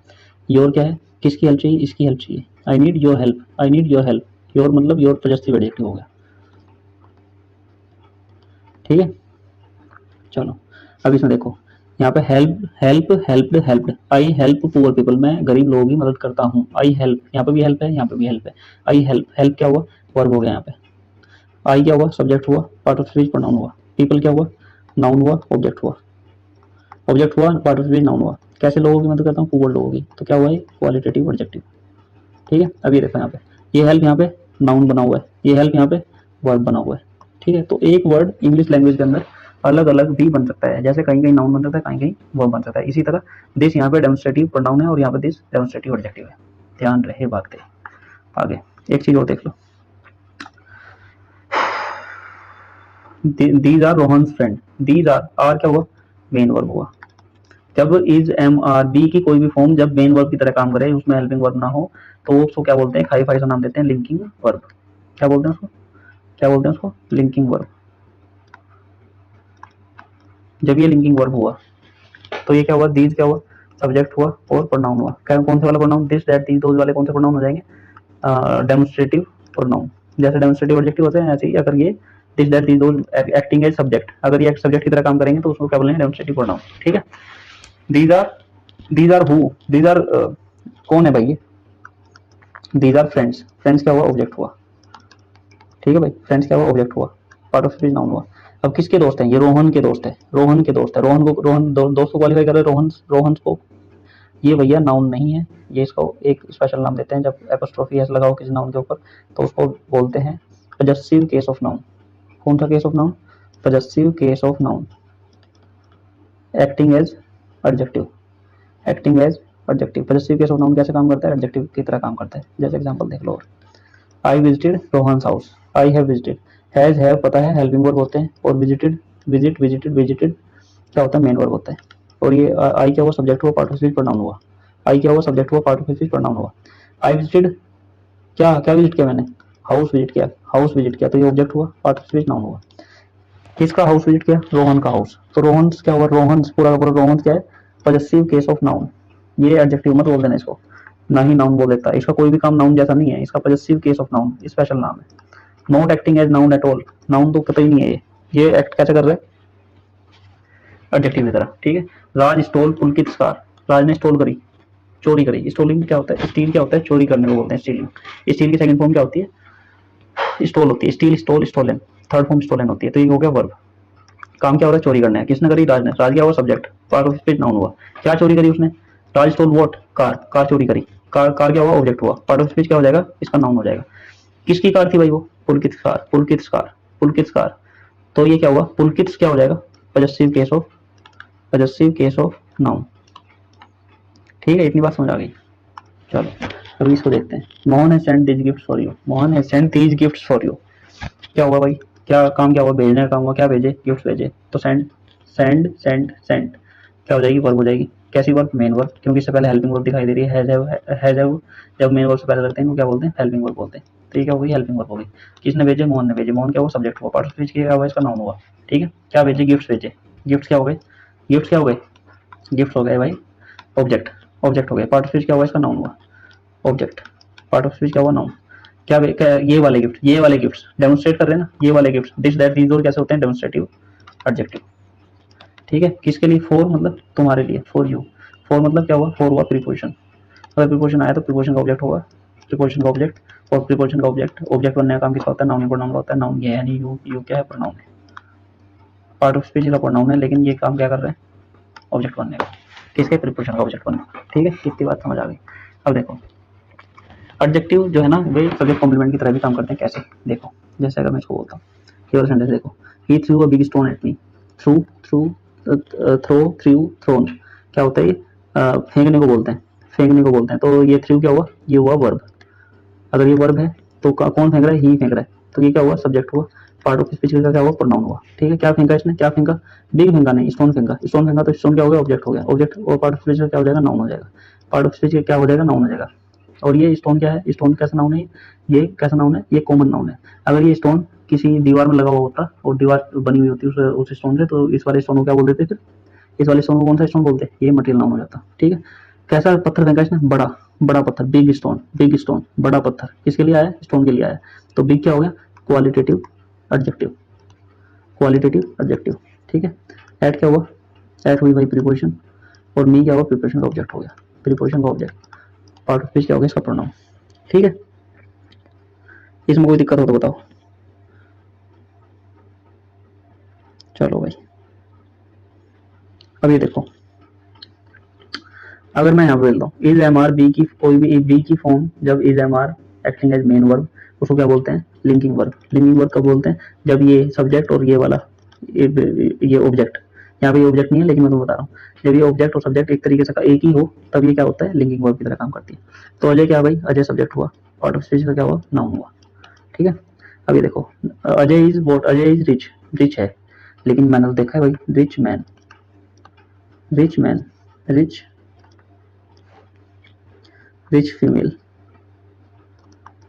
योर क्या है, किसकी हेल्प चाहिए, इसकी हेल्प चाहिए, I need your help, I need your help, your मतलब योर पॉजेसिव एडजेक्टिव हो गया, ठीक है। चलो अब इसमें देखो, यहाँ पे help, help, helped, helped, I help poor people, मैं गरीब लोगों की मदद करता हूँ। आई हेल्प, यहाँ पे भी हेल्प है, यहाँ पे भी हेल्प है। आई हेल्प, हेल्प क्या हुआ, वर्ब हो गया यहाँ पे। आई क्या हुआ, सब्जेक्ट हुआ, पार्ट ऑफ स्पीच प्रोनाउन हुआ। पीपल क्या हुआ, नाउन हुआ, ऑब्जेक्ट हुआ, ऑब्जेक्ट हुआ, पार्ट ऑफ स्पीच नाउन हुआ। कैसे लोगों की मदद करता हूँ, पुअर लोगों की, तो क्या हुआ, क्वालिटेटिव एडजेक्टिव, ठीक है। अब ये देखो यहाँ पे, ये हेल्प यहाँ पे नाउन बना हुआ है, ये हेल्प यहाँ पे वर्ब बना हुआ है, ठीक है। तो एक वर्ड इंग्लिश लैंग्वेज के अंदर अलग अलग भी बन सकता है, जैसे कहीं कहीं नाउन बन सकता है, कहीं कहीं वर्ब बन सकता है। इसी तरह दिस यहाँ पे डेमोन्स्ट्रेटिव प्रोनाउन है और यहाँ पे दिस डेमोन्स्ट्रेटिव एडजेक्टिव है, ध्यान रहे बात के। आगे एक चीज और देख लो, these are Rohan friend, these are क्या हुआ, मेन वर्ब हुआ। जब इज एम आर बी की कोई भी फॉर्म जब मेन वर्ब की तरह काम करे, उसमें हेल्पिंग वर्ब ना हो, तो उसको क्या बोलते हैं, खाई फाई सा नाम देते हैं, लिंकिंग वर्ब। क्या बोलते हैं उसको, क्या बोलते हैं उसको, लिंकिंग वर्ब। जब ये लिंकिंग वर्ब हुआ तो ये क्या हुआ, दीज क्या हुआ, सब्जेक्ट हुआ और प्रोनाउन हुआ। क्या कौन से वाला pronoun, this that these those वाले कौन से प्रोनाउन हो जाएंगे, डेमोन्स्ट्रेटिव प्रोनाउन। जैसे डेमोन्स्ट्रेटिव एडजेक्टिव होते हैं, ऐसे ही अगर ये this that these those acting as subject, अगर ये सब्जेक्ट की तरह काम करेंगे तो उसको क्या बोलेंगे, डेमोन्स्ट्रेटिव प्रोनाउन, ठीक है। These are who, these are कौन है भाई ये, दीज आर फ्रेंड्स, फ्रेंड्स क्या हुआ, ऑब्जेक्ट हुआ, ठीक है भाई, फ्रेंड्स क्या हुआ, ऑब्जेक्ट हुआ, पार्ट ऑफ स्पीच नाउन हुआ। अब किसके दोस्त हैं, ये रोहन के दोस्त है, रोहन के दोस्त है, रोहन को, रोहन दोस्त को क्वालिफाई कर रहे हैं, रोहन, रोहन को, ये भैया नाउन नहीं है, ये इसको एक स्पेशल नाम देते हैं जब एपोस्ट्रोफी एस लगाओ किसी नाउन के ऊपर, तो उसको बोलते हैं पजेसिव केस ऑफ नाउन। कौन सा case of noun, possessive case of noun, acting as adjective, acting as adjective. Possessive case of noun कैसे काम करता है, एडजेक्टिव की तरह काम करता है। जैसे एग्जांपल देख लो, I visited Rohan's house, I have visited, has have पता है हेल्पिंग वर्ब होते हैं, और विजिटेड, विजिट, विजिटेड, विजिटेड क्या होता है, मेन वर्ब होता है। और ये आई क्या हुआ, सब्जेक्ट हुआ, पार्ट ऑफ स्पीच प्रोनाउन हुआ। आई क्या हुआ, सब्जेक्ट हुआ, पार्ट ऑफ स्पीच प्रोनाउन हुआ। आई विजिटेड, क्या क्या विजिट किया मैंने, हाउस विजिट किया, हाउस विजिट किया, तो ये ऑब्जेक्ट हुआ, पार्ट ऑफ स्पीच नाउन हुआ। किसका हाउस विजिट किया, रोहन का हाउस, तो रोहन क्या हुआ, रोहन पूरा का पूरा रोहन क्या है, पॉजेसिव केस ऑफ नाउन। ये एडजेक्टिव मत बोल देना इसको, ना ही नाउन बोल देता है, इसका कोई भी काम नाउन जैसा नहीं है, इसका possessive case of noun special नाम है। Not acting as noun at all, noun तो पता ही नहीं है ये एक्ट कैसे कर रहे हैं, एडजेक्टिव की तरह, ठीक है। राज स्टोल पुलकित स्कार, राज ने स्टोल करी, चोरी करी। स्टोलिंग क्या होता है, स्टील क्या होता है, चोरी करने को बोलते हैं स्टीलिंग। स्टील की सेकंड फॉर्म क्या होती है, स्टोल होती है, steal, stole, stolen, third form stolen होती है। तो ये हो गया वर्ब, काम क्या हो रहा है, चोरी करना है। किसने करी, राज ने, राज क्या हुआ, subject, part of speech noun हुआ। क्या चोरी करी उसने, राज स्टोल व्हाट, कार, कार चोरी करी, कार, कार क्या हुआ, ऑब्जेक्ट हुआ, पार्ट ऑफ स्पीच क्या हो जाएगा, इसका नाउन हो जाएगा। किसकी कार थी भाई वो, पुलकित कार, पुलकित कार, पुलकित कार, तो ये क्या हुआ, पुलकित क्या हो जाएगा, possessive case of, possessive case of noun, ठीक है। इतनी बात समझ आ गई। चलो अभी इसको देखते हैं। Mohan has sent these gifts for you, Mohan has sent these gifts for you, क्या हुआ भाई, क्या काम क्या हुआ, भेजने का काम हुआ, क्या भेजे, गिफ्ट भेजे, तो सेंड, सेंड, सेंड, सेंड क्या हो जाएगी, वर्ब हो जाएगी। कैसी वर्ब, मेन वर्ब, क्योंकि इससे पहले हेल्पिंग वर्ब दिखाई दे रही है, हैज हैव, जब मेन वर्ब से पहले लगते हैं वो क्या बोलते हैं, हेल्पिंग वर्ब बोलते हैं। तो ये क्या हो गई, हेल्पिंग वर्ब हो गई। किसने भेजे, मोहन ने भेजे, मोहन क्या हुआ, सब्जेक्ट हुआ, पार्ट ऑफ स्पीच क्या हुआ, इसका नाउन हुआ, ठीक है। क्या भेजे, गिफ्ट भेजे, गिफ्ट क्या हो गए, गिफ्ट क्या हो गए, गिफ्ट हो गए भाई, ऑब्जेक्ट, ऑब्जेक्ट हो गए, पार्ट ऑफ स्पीच क्या हुआ, इसका नाउन हुआ, ऑब्जेक्ट, पार्ट ऑफ स्पीच क्या हुआ, नाउन। क्या ये वाले गिफ्ट, ये वाले गिफ्ट्स डेमोन्स्ट्रेट कर रहे हैं ना, ये वाले गिफ्ट्स, दिस दैट दीज और कैसे होते हैं, डेमोन्स्ट्रेटिव एडजेक्टिव, ठीक है। किसके लिए, फॉर मतलब तुम्हारे लिए, फॉर यू, फॉर मतलब क्या हुआ, फॉर हुआ प्रीपोजिशन, अगर प्रीपोजिशन आया तो प्रीपोजिशन का ऑब्जेक्ट होगा, प्रीपोजिशन का ऑब्जेक्ट, और प्रीपोजिशन का ऑब्जेक्ट, ऑब्जेक्ट बनने का काम किसका होता है, नाउन, प्रोनाउन का होता है। नाउन ये है नहीं, यू क्या है, प्रोनाउन है, पार्ट ऑफ स्पीच का प्रोनाउन है, लेकिन ये काम क्या कर रहे हैं, ऑब्जेक्ट बनने का, किसके, प्रीपोजिशन का ऑब्जेक्ट बनने का, ठीक है। कितनी बात समझ आ गई। अब देखो एडजेक्टिव जो है ना वे सब्जेक्ट कॉम्प्लीमेंट की तरह भी काम करते हैं। कैसे, देखो जैसे अगर मैं इसको बोलता हूँ, केवल सेंटेंस देखो, he threw a big stone at me, threw, threw, throw, threw, thrown क्या होता है, ये फेंकने को बोलते हैं, फेंकने को बोलते हैं। तो ये थ्रू क्या हुआ, ये हुआ वर्ब, अगर ये वर्ब है तो कौन फेंक रहा है, ही फेंक रहा है, तो ये क्या हुआ, सब्जेक्ट हुआ। पार्ट ऑफ स्पीच का क्या हुआ, प्रोनाउन हुआ। ठीक है, क्या फेंका इसने, क्या फेंका, बिग फेंका नहीं, स्टोन फेंका। स्टोन फेंका तो स्टोन क्या हो गया, ऑब्जेक्ट हो गया। ऑब्जेक्ट और पार्ट ऑफ स्पीच का क्या हो जाएगा, नाउन हो जाएगा। पार्ट ऑफ स्पीच क्या हो जाएगा, नाउन हो जाएगा। और ये स्टोन क्या है, स्टोन कैसा नाउन है, ये कैसा नाउन है, ये कॉमन नाउन है। अगर ये स्टोन किसी दीवार में लगा हुआ होता और दीवार बनी हुई होती उस स्टोन से, तो इस वाले स्टोन को क्या बोल देते, फिर इस वाले स्टोन को कौन सा स्टोन बोलते हैं, ये मटेरियल नाउन हो जाता। ठीक है, कैसा पत्थर फेंका इसने, बड़ा बड़ा पत्थर, बिग स्टोन, बिग स्टोन, बड़ा पत्थर, किसके लिए आया, स्टोन के लिए आया। तो बिग क्या हो गया, क्वालिटेटिव एडजेक्टिव, क्वालिटेटिव एडजेक्टिव। ठीक है, एट क्या हुआ, एट हुई भाई प्रीपोजिशन, और मी क्या हुआ, प्रीपोजिशन का ऑब्जेक्ट हो गया, प्रीपोजिशन का ऑब्जेक्ट। पार्ट ऑफ स्पीच क्या हो गया, इसका प्रोनाउन। ठीक है, इसमें कोई दिक्कत हो तो बताओ। चलो भाई, अब ये देखो, अगर मैं यहाँ पे बोलता हूँ इज एम आर बी की, कोई भी बी की फॉर्म जब is am are acting as main verb, उसको क्या बोलते हैं, लिंकिंग वर्ब। लिंकिंग वर्ब कब बोलते हैं, जब ये सब्जेक्ट और ये वाला ये ऑब्जेक्ट, यहाँ पे ये ऑब्जेक्ट नहीं है लेकिन मैं तुम्हें बता रहा हूँ, जब ये ऑब्जेक्ट और सब्जेक्ट एक तरीके से एक ही हो, तब ये क्या होता है, लिंकिंग वर्ब की तरह काम करती है। तो अजय क्या भाई, अजय सब्जेक्ट हुआ, पार्ट ऑफ स्पीच का क्या हुआ, नाउन हुआ। ठीक है, अभी देखो, Ajay is what, Ajay is rich, rich है, लेकिन मैंने तो देखा है भाई, rich man, rich man, rich, rich female,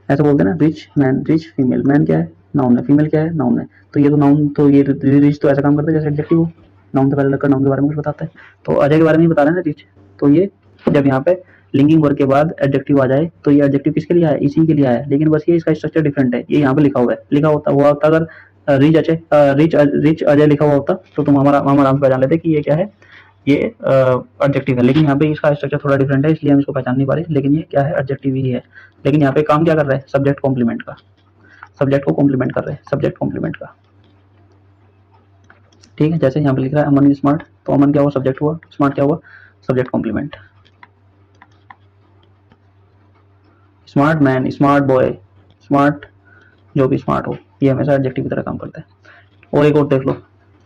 ऐसा बोलते हैं ना, rich man, rich female. Man क्या है, नाउन है, फीमेल क्या है, नाउन है। तो ये तो नाउन, तो ये रिच तो ऐसा काम करता है जैसे एडजेक्टिव हो, नाउन से पहले लगकर नाउन के बारे में कुछ बताता है। तो अजय के बारे में ही बता रहे हैं ना रिच, तो ये जब यहाँ पे लिंकिंग वर्ब के बाद एडजेक्टिव आ जाए, तो ये एडजेक्टिव किसके लिए आया, इसी के लिए आया। लेकिन बस ये इसका स्ट्रक्चर डिफरेंट है, ये यहाँ पे लिखा हुआ है, लिखा होता हुआ होता अगर रिच अजय, रिच अजय लिखा हुआ होता तो तुम हमारा आराम से पहचान लेते कि ये क्या है, ये एडजेक्टिव है। लेकिन यहाँ पे इसका स्ट्रक्चर थोड़ा डिफरेंट है, इसलिए हम इसको पहचान नहीं पा रहे, लेकिन ये क्या है, एडजेक्टिव ही है। लेकिन यहाँ पे काम क्या कर रहा है, सब्जेक्ट कॉम्प्लीमेंट का, सब्जेक्ट को कॉम्प्लीमेंट कर रहे हैं, सब्जेक्ट कॉम्प्लीमेंट का। ठीक है, जैसे यहाँ पे लिख रहा है अमन इज स्मार्ट, तो अमन क्या हुआ, सब्जेक्ट हुआ, स्मार्ट क्या हुआ, subject complement. Smart man, smart boy, smart, जो भी स्मार्ट हो, ये हमेशा एडजेक्टिव की तरह काम करता है। और एक और देख लो,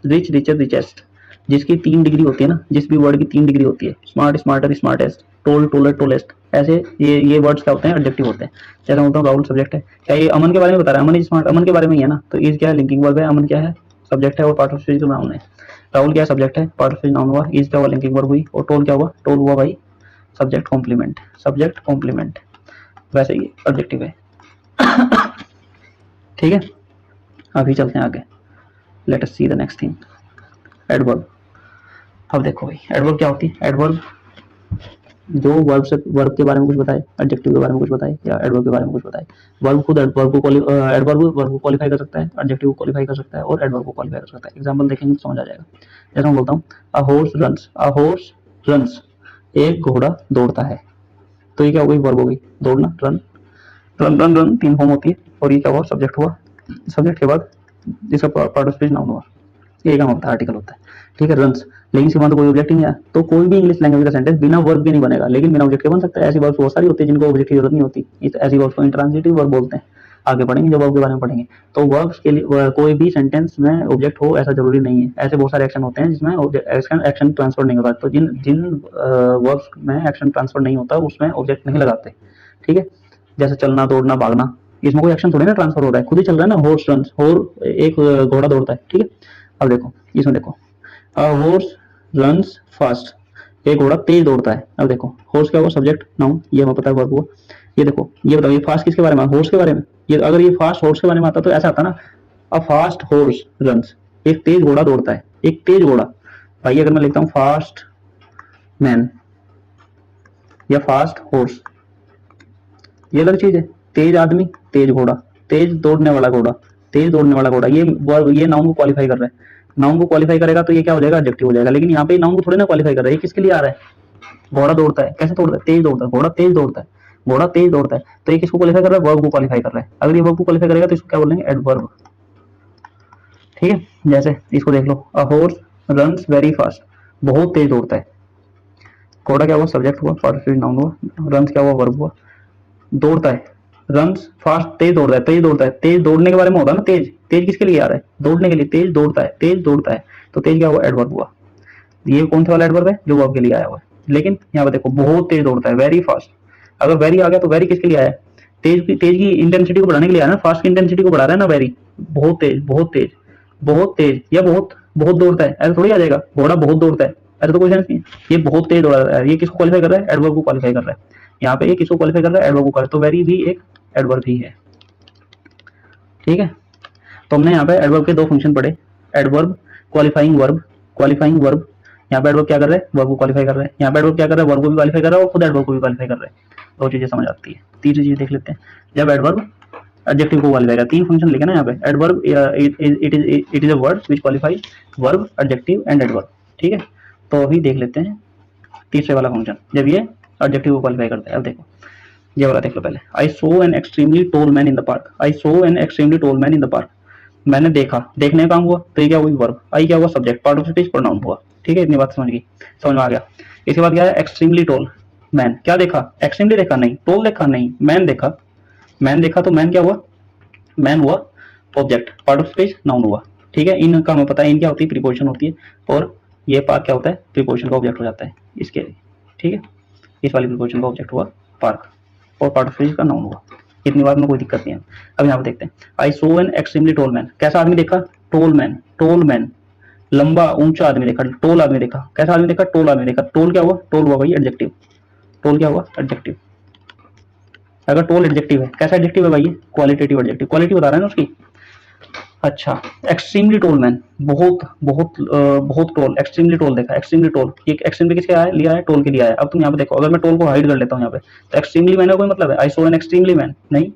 रिच, रिचर, रिचेस्ट, जिसकी 3 डिग्री होती है ना, जिस भी वर्ड की 3 डिग्री होती है, smart, smarter, smartest, tall, taller, tallest, ऐसे ये वर्ड्स क्या होते हैं, एडजेक्टिव होते हैं। जैसे बोलता हूँ राहुल सब्जेक्ट है, क्या ये अमन के बारे में बता रहा है, अमन इज स्मार्ट, अमन के बारे में ही है ना, तो इज क्या है, लिंकिंग वर्ब है, अमन क्या है, सब्जेक्ट है और पार्ट ऑफ स्पीच का नाउन है। राहुल क्या है, सब्जेक्ट है, पार्ट ऑफ स्पीच नाउन हुआ, इज क्या हुआ, लिंकिंग वर्ब हुई, और टोल क्या हुआ, टोल हुआ भाई सब्जेक्ट कॉम्प्लीमेंट, सब्जेक्ट कॉम्प्लीमेंट। वैसे ही एडजेक्टिव है। ठीक है, अभी चलते हैं आगे, let us see the next thing, adverb. अब देखो भाई, एडवर्ब क्या होती है, एडवर्ब जो वर्ब से, वर्ब के बारे में कुछ बताए, एडजेक्टिव के बारे में कुछ बताए, या एडवर्ब के बारे में कुछ बताए। वर्ब खुद एडवर्ब को क्वालिफाई कर सकता है, एडजेक्टिव को क्वालिफाई कर सकता है, और एडवर्ब को क्वालिफाई कर सकता है। एग्जांपल देखेंगे तो समझ आ जाएगा। जैसे मैं बोलता हूँ अ हॉर्स रन्स, अ हॉर्स रन्स, एक घोड़ा दौड़ता है, तो ये क्या हो गई, वर्ब हो गई, दौड़ना, run, run run run 3 form होती है, और ये क्या हुआ, सब्जेक्ट हुआ, सब्जेक्ट के बाद जिसका पार्ट ऑफ स्पीच नाउन हुआ, ये काम होता है, आर्टिकल होता है। ठीक है, रन्स, लेकिन इसके बाद कोई ऑब्जेक्ट नहीं है, तो कोई भी इंग्लिश लैंग्वेज का सेंटेंस बिना वर्ब के नहीं बनेगा, लेकिन बिना ऑब्जेक्ट के बन सकता है। ऐसी वर्ब बहुत सारी होती है जिनको ऑब्जेक्ट की जरूरत नहीं होती, ऐसी वर्ब को इंट्रांजिटिव वर्ब बोलते हैं। आगे पढ़ेंगे जब वर्ब के बारे में पढ़ेंगे। तो वर्ब्स के लिए कोई भी सेंटेंस में ऑब्जेक्ट हो ऐसा जरूरी नहीं है। ऐसे बहुत सारे एक्शन होते हैं जिसमें एक्शन ट्रांसफर नहीं होता, तो जिन जिन वर्ब्स में एक्शन ट्रांसफर नहीं होता उसमें ऑब्जेक्ट नहीं लगाते। ठीक है, जैसे चलना, दौड़ना, भागना, इसमें कोई एक्शन थोड़ी ना ट्रांसफर हो रहा है, खुद ही चल रहा है ना, हॉर्स रन्स, और एक घोड़ा दौड़ता है। ठीक है, अब देखो इसमें देखो, हॉर्स रन्स फास्ट, एक घोड़ा तेज दौड़ता है। अब देखो हॉर्स क्या हुआ, सब्जेक्ट नाउन, ये हमें पता है वर्ब हुआ। ये देखो, ये बताओ, ये फास्ट किसके बारे में, हॉर्स के बारे में। ये अगर ये फास्ट हॉर्स के बारे में आता तो ऐसा आता ना, अ फास्ट हॉर्स रन्स, एक तेज घोड़ा दौड़ता है, एक तेज घोड़ा। भाई अगर मैं लिखता हूँ फास्ट मैन या फास्ट हॉर्स, ये अलग चीज है। तेज आदमी, तेज घोड़ा, तेज दौड़ने वाला घोड़ा, तेज दौड़ने वाला घोड़ा, ये नाउन को क्वालिफाई कर रहा है। नाउन को क्वालिफाई करेगा तो ये क्या हो जाएगा, एडजेक्टिव हो जाएगा। लेकिन यहाँ पे नाउन को थोड़ी ना क्वालिफाई कर रहा है, ये किसके लिए आ रहा है, घोड़ा दौड़ता है, कैसे दौड़ता है, तेज दौड़ता है, घोड़ा तेज दौड़ता है, घोड़ा तेज दौड़ता है, तो ये किसको क्वालिफाई कर रहा है, वर्ब को क्वालिफाई कर रहा है। अगर ये वर्ब को क्वालिफाई करेगा तो इसको क्या बोलेंगे, एडवर्ब। ठीक है, जैसे इसको देख लो, a horse runs very fast, बहुत तेज दौड़ता है। घोड़ा क्या हुआ, सब्जेक्ट हुआ, पार्ट नाउन हुआ, रन्स क्या हुआ, वर्ब हुआ, दौड़ता है, रन्स फास्ट, तेज दौड़ता है, तेज दौड़ता है, तेज दौड़ने के बारे में होता है ना, तेज, तेज किसके लिए आ रहा है, दौड़ने के लिए, तेज दौड़ता है, तेज दौड़ता है, तो तेज क्या हुआ, एडवर्ब हुआ। ये कौन सा वाला एडवर्ब है, जो वर्ब के लिए आया हुआ है। लेकिन यहाँ पे देखो बहुत तेज दौड़ता है, वेरी फास्ट, अगर वेरी आ गया तो वेरी किसके लिए आया है, तेज की इंटेंसिटी को बढ़ाने के लिए है ना, फास्ट की इंटेंसिटी को बढ़ा रहा है ना, वेरी, बहुत तेज, बहुत तेज, बहुत तेज, या बहुत बहुत दौड़ता है, ऐसा थोड़ी आ जाएगा, घोड़ा बहुत दौड़ता है, ऐसा तो कोई सेंस नहीं है। ये बहुत तेज दौड़ा रहा है, ये किसको क्वालिफाई कर रहा है, एडवर्ब को क्वालिफाई कर रहा है। यहाँ पे ये किसको क्वालिफाई कर रहा है, एडवर्ब को कर, तो वेरी भी एक एडवर्ब ही है। ठीक है, तो हमने यहाँ पे एडवर्ब के दो फंक्शन पढ़े, adverb qualifying verb, qualifying verb. यहाँ पे एडवर्ब क्या कर रहा है, वर्ब को क्वालिफाई कर रहा है। यहाँ पे एडवर्ब क्या कर रहा है, वर्ब को भी क्वालिफाई कर रहा है और खुद एडवर्ब को भी क्वालिफाई कर रहा है। दो चीजें समझ आती है। तीसरी चीज देख लेते हैं, जब एडवर्ब एडजेक्टिव को क्वालिफाई करेगा, तीन फंक्शन लिखे ना यहाँ पे, adverb it is a word which qualify verb, adjective and adverb. ठीक है, तो अभी देख लेते हैं तीसरे वाला फंक्शन, जब ये एडजेक्टिव को क्वालिफाई करता है। अब देखो ये वाला देख लो पहले, I saw an extremely tall man in the park, I saw an extremely tall man in the park, मैंने देखा, देखने का काम हुआ, तो ये क्या हुई, वर्ब, आई क्या हुआ, subject, part of speech pronoun हुआ। ठीक है, इतनी बात समझ गई, समझ में आ गया। इसके बाद क्या है, एक्सट्रीमली टोल मैन, क्या देखा, एक्सट्रीमली देखा नहीं, टोल देखा नहीं, मैन देखा, मैन देखा, तो मैन क्या हुआ, मैन हुआ object, part of speech noun हुआ। ठीक है, इनका हमें पता है, इन क्या होती है, प्रीपोजिशन होती है, और ये पार्क क्या होता है, प्रीपोजिशन का ऑब्जेक्ट हो जाता है इसके। ठीक है, इस वाली प्रीपोजिशन का ऑब्जेक्ट हुआ पार्क, और पार्ट ऑफ स्पीच का नाउन हुआ। इतनी बात में कोई दिक्कत नहीं है। अब यहाँ पे देखते हैं, आई saw an extremely tall man, कैसा आदमी देखा, टोल मैन, टोल मैन, लंबा ऊंचा आदमी देखा, टोल आदमी देखा, कैसा आदमी देखा, टोल आदमी देखा। टोल क्या हुआ, टोल हुआ भाई एडजेक्टिव, टोल क्या हुआ, एडजेक्टिव। अगर टोल एडजेक्टिव है, कैसा एडजेक्टिव है भाई, क्वालिटेटिव एडजेक्टिव, क्वालिटी बता रहा है ना उसकी। अच्छा, एक्सट्रीमली टोल मैन, बहुत बहुत बहुत टोल, एक्सट्रीमली टोल देखा, एक्सट्रीमली टोल, ये एक्सट्रीमली किसके आया, लिया है, टोल के लिए आया है। अब तुम यहाँ पे देखो, अगर मैं टोल को हाइड कर लेता हूँ यहाँ पे, तो एक्सट्रीमली मैन का कोई मतलब है, आई सो एन एक्सट्रीमली मैन, नहीं,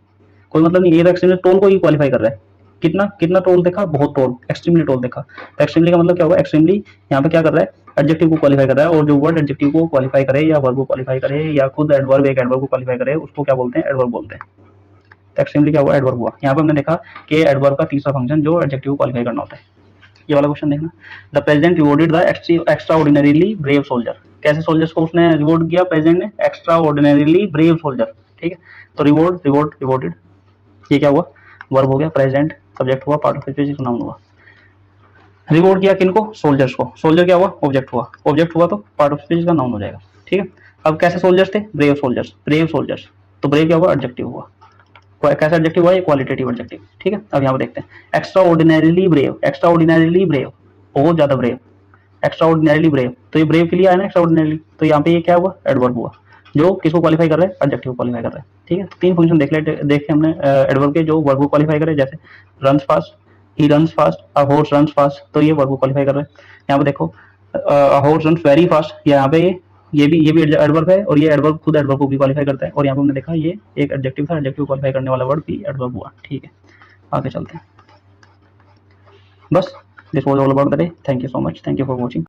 कोई मतलब नहीं, ये तो एक्सट्रीमली टोल को ही क्वालिफाई कर रहा है। कितना कितना टोल देखा, बहुत टोल, एक्सट्रीमली टोल देखा। तो एक्सट्रीमली का मतलब क्या हुआ, एक्सट्रीमली यहाँ पे क्या कर रहा है, एडजेक्टिव को क्वालिफाई कर रहा है, और जो वर्ड एडजेक्टिव को क्वालिफाई करे या वर्ब को क्वालिफाई करे या खुद एडवर्ब एक एडवर्ब को क्वालिफाई करे, उसको क्या बोलते हैं, एडवर्ब बोलते हैं। एक्सट्रीमली क्या हुआ, एडवर्ब हुआ। यहाँ पे हमने देखा कि एडवर्ब का तीसरा फंक्शन जो एडजेक्टिव को क्वालिफाई करना होता है। ये वाला क्वेश्चन देखना, the president rewarded the extra ordinarily brave soldier, कैसे सोल्जर्स को उसने रिवॉर्ड किया, प्रेसिडेंट ने एक्स्ट्रा ऑर्डिनरीली ब्रेव सोल्जर। ठीक है, तो रिवॉर्ड, रिवॉर्ड, रिवॉर्डेड, ये क्या हुआ, वर्ब हो गया, प्रेसिडेंट सब्जेक्ट हुआ, पार्ट ऑफ स्पीच नाउन हुआ। रिवॉर्ड किया किनको, सोल्जर्स को, सोल्जर क्या हुआ, ऑब्जेक्ट हुआ, ऑब्जेक्ट हुआ तो पार्ट ऑफ स्पीच का नाउन हो जाएगा। ठीक है, अब कैसे सोल्जर्स थे, ब्रेव सोल्जर्स, ब्रेव सोल्जर्स, तो ब्रेव क्या हुआ, एडजेक्टिव हुआ, कैसा एडजेक्टिव हुआ, ये क्वालिटेटिव एडजेक्टिव। ठीक है, अब यहाँ पे देखते हैं, extra ordinarily brave, extra ordinarily brave, बहुत ज्यादा ब्रेव, एक्स्ट्रा ऑर्डिनरीली ब्रेव, तो ये ब्रेव के लिए आया ना एक्स्ट्रा ऑर्डिनरीली, तो यहाँ पे ये क्या हुआ, एडवर्ब हुआ, जो किसको क्वालिफाई कर रहा है, एडजेक्टिव क्वालिफाई कर रहा है। ठीक है, तीन फंक्शन देखे हमने एडवर्ब के, जो वर्ब को क्वालिफाई करे, जैसे runs fast, he runs fast, a horse runs fast, तो ये वर्ब को क्वालिफाई कर रहा है। यहाँ पे देखो, अ हॉर्स रन्स वेरी फास्ट, यहाँ पे ये भी एडवर्ब है, और ये एडवर्ब खुद एडवर्ब को भी क्वालिफाई करता है, और यहाँ पे हमने देखा ये एक एडजेक्टिव था, एडजेक्टिव क्वालिफाई करने वाला वर्ड भी एडवर्ब हुआ। ठीक है, आगे चलते हैं, बस this was all about the day, thank you so much, thank you for watching.